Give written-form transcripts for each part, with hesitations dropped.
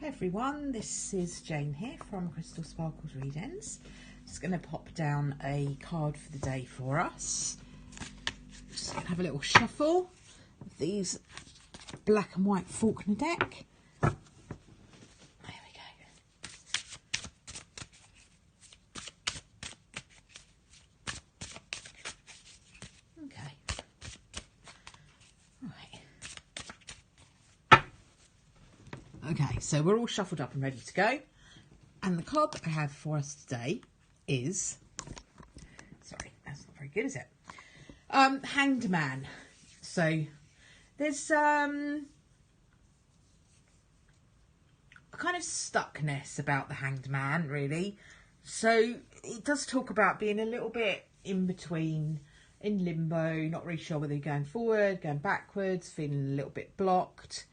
Hey everyone, this is Jane here from Crystal Sparkles Readings. Just going to pop down a card for the day for us. Just going to have a little shuffle of these black and white Faulkner deck. There we go. Okay. Right. Okay, so we're all shuffled up and ready to go. And the card that I have for us today is, sorry, that's not very good, is it? Hanged Man. So there's a kind of stuckness about the Hanged Man, really. So it does talk about being a little bit in between, in limbo, not really sure whether you're going forward, going backwards, feeling a little bit blocked.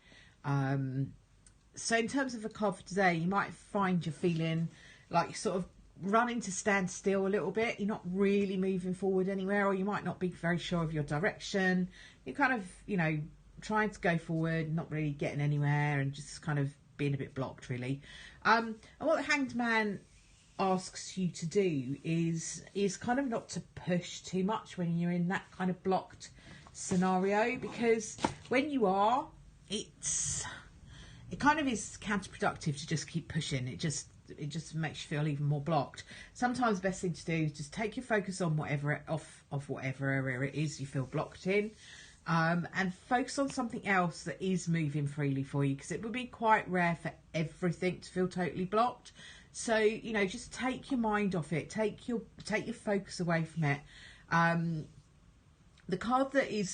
So in terms of a card for today, you might find you're feeling like you're sort of running to stand still a little bit. You're not really moving forward anywhere, or you might not be very sure of your direction. You're kind of, you know, trying to go forward, not really getting anywhere, and just kind of being a bit blocked, really. And what the Hanged Man asks you to do is kind of not to push too much when you're in that kind of blocked scenario, because when you are, it kind of is counterproductive to just keep pushing. It just makes you feel even more blocked. Sometimes the best thing to do is just take your focus on whatever whatever area it is you feel blocked in, and focus on something else that is moving freely for you, because it would be quite rare for everything to feel totally blocked. So, you know, just take your mind off it, take your focus away from it. The card that is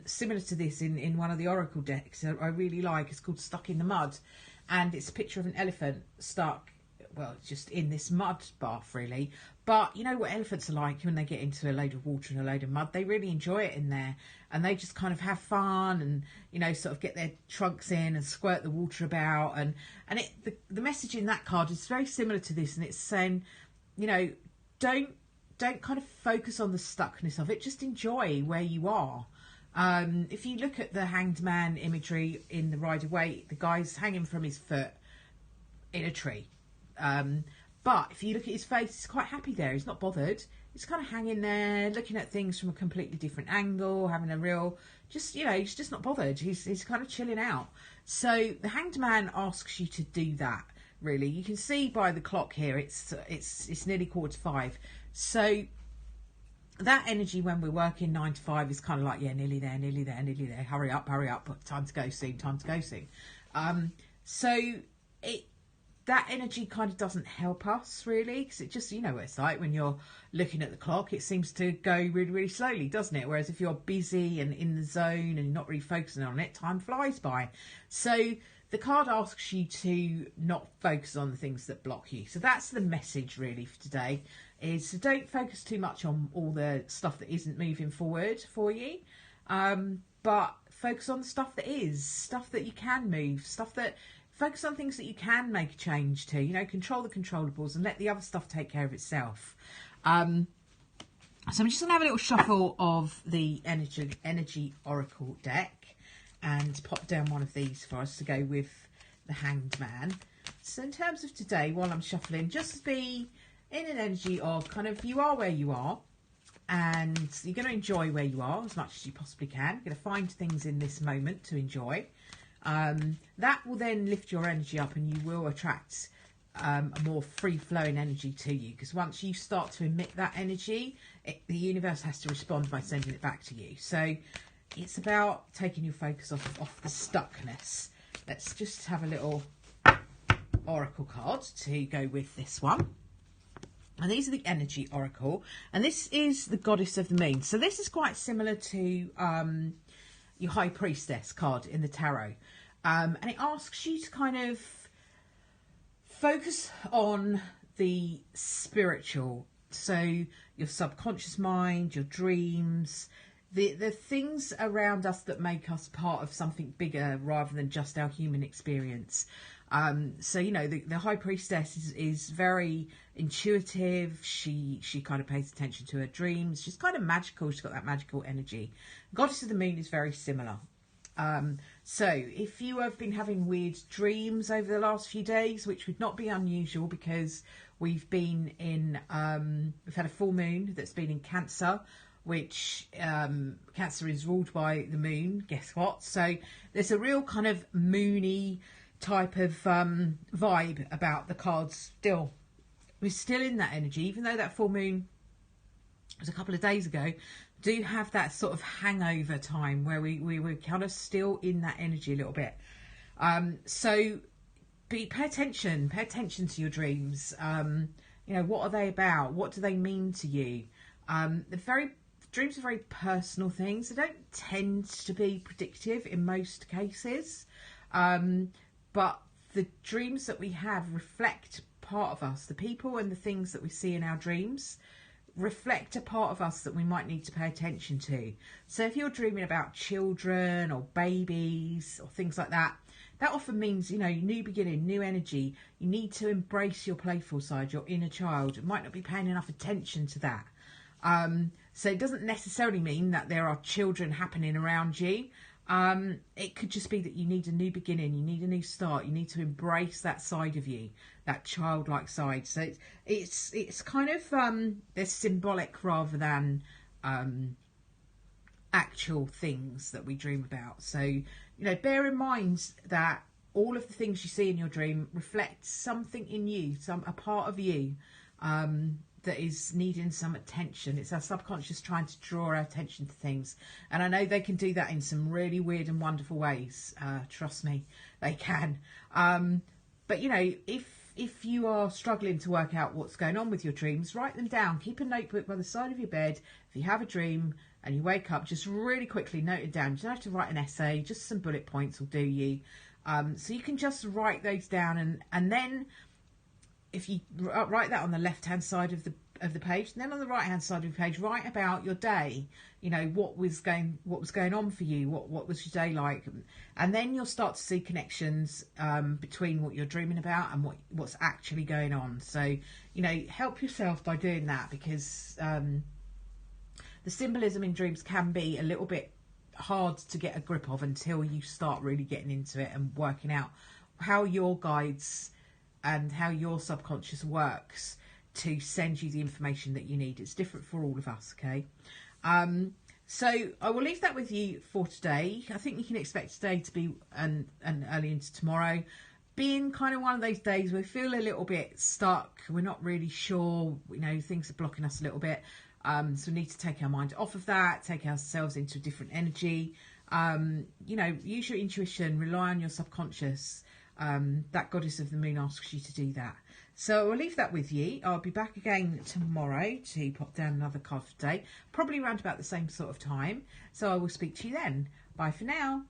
similar to this in one of the Oracle decks I really like is called Stuck in the Mud, and it's a picture of an elephant stuck, well, just in this mud bath, really. But you know what elephants are like when they get into a load of water and a load of mud? They really enjoy it in there, and they just kind of have fun and, you know, sort of get their trunks in and squirt the water about. And the message in that card is very similar to this, and it's saying, you know, don't kind of focus on the stuckness of it. Just enjoy where you are. If you look at the Hanged Man imagery in the Rider-Waite, the guy's hanging from his foot in a tree. But if you look at his face, he's quite happy there. He's not bothered. He's kind of hanging there, looking at things from a completely different angle, having a real, just, you know, he's just not bothered. He's kind of chilling out. So the Hanged Man asks you to do that, really. You can see by the clock here, it's nearly 4:45. So that energy when we're working 9 to 5 is kind of like, yeah, nearly there, nearly there, nearly there. Hurry up, time to go soon, time to go soon. So that energy kind of doesn't help us, really, because it just, you know what it's like when you're looking at the clock, it seems to go really, really slowly, doesn't it? Whereas if you're busy and in the zone and not really focusing on it, time flies by. So the card asks you to not focus on the things that block you. So that's the message, really, for today, is to don't focus too much on all the stuff that isn't moving forward for you, but focus on the stuff that is, stuff that you can move, focus on things that you can make a change to, you know, control the controllables and let the other stuff take care of itself. So I'm just going to have a little shuffle of the Energy Oracle deck and pop down one of these for us to go with the Hanged Man. So in terms of today, while I'm shuffling, just be in an energy of kind of, you are where you are, and you're going to enjoy where you are as much as you possibly can. You're going to find things in this moment to enjoy. That will then lift your energy up, and you will attract a more free-flowing energy to you, because once you start to emit that energy, the universe has to respond by sending it back to you. So it's about taking your focus off the stuckness. Let's just have a little oracle card to go with this one. And these are the Energy Oracle, and this is the Goddess of the Moon. So this is quite similar to your High Priestess card in the tarot. And it asks you to kind of focus on the spiritual. So your subconscious mind, your dreams, the things around us that make us part of something bigger rather than just our human experience. So, you know, the High Priestess is very intuitive. She kind of pays attention to her dreams. She's kind of magical. She's got that magical energy. Goddess of the Moon is very similar. So if you have been having weird dreams over the last few days, which would not be unusual because we've been in, we've had a full moon that's been in Cancer, which Cancer is ruled by the moon, guess what? So there's a real kind of moony type of vibe about the cards still. We're still in that energy, even though that full moon was a couple of days ago. Do have that sort of hangover time where we were kind of still in that energy a little bit. So pay attention to your dreams. You know, what are they about? What do they mean to you? Dreams are very personal things. They don't tend to be predictive in most cases, but the dreams that we have reflect part of us. The people and the things that we see in our dreams reflect a part of us that we might need to pay attention to. So if you're dreaming about children or babies or things like that, that often means, you know, new beginning, new energy. You need to embrace your playful side, your inner child. It might not be paying enough attention to that. So it doesn't necessarily mean that there are children happening around you. It could just be that you need a new beginning, you need a new start, you need to embrace that side of you, that childlike side. So it's kind of they're symbolic rather than actual things that we dream about. So, you know, bear in mind that all of the things you see in your dream reflect something in you, a part of you that is needing some attention. It's our subconscious trying to draw our attention to things. And I know they can do that in some really weird and wonderful ways. Trust me, they can. But, you know, if you are struggling to work out what's going on with your dreams, write them down. Keep a notebook by the side of your bed. If you have a dream and you wake up, just really quickly note it down. You don't have to write an essay, just some bullet points will do you. So you can just write those down, and then if you write that on the left hand side of the page, and then on the right hand side of the page write about your day. You know, what was going on for you, what was your day like, and then you'll start to see connections between what you're dreaming about and what's actually going on. So, you know, help yourself by doing that, because the symbolism in dreams can be a little bit hard to get a grip of until you start really getting into it and working out how your guides and how your subconscious works to send you the information that you need. It's different for all of us, okay? So I will leave that with you for today. I think you can expect today to be, and early into tomorrow, being kind of one of those days where we feel a little bit stuck. We're not really sure, you know, things are blocking us a little bit. So we need to take our mind off of that, take ourselves into a different energy. You know, use your intuition, rely on your subconscious. That goddess of the moon asks you to do that. So I'll leave that with you. I'll be back again tomorrow to pop down another card for today, probably around about the same sort of time. So I will speak to you then. Bye for now.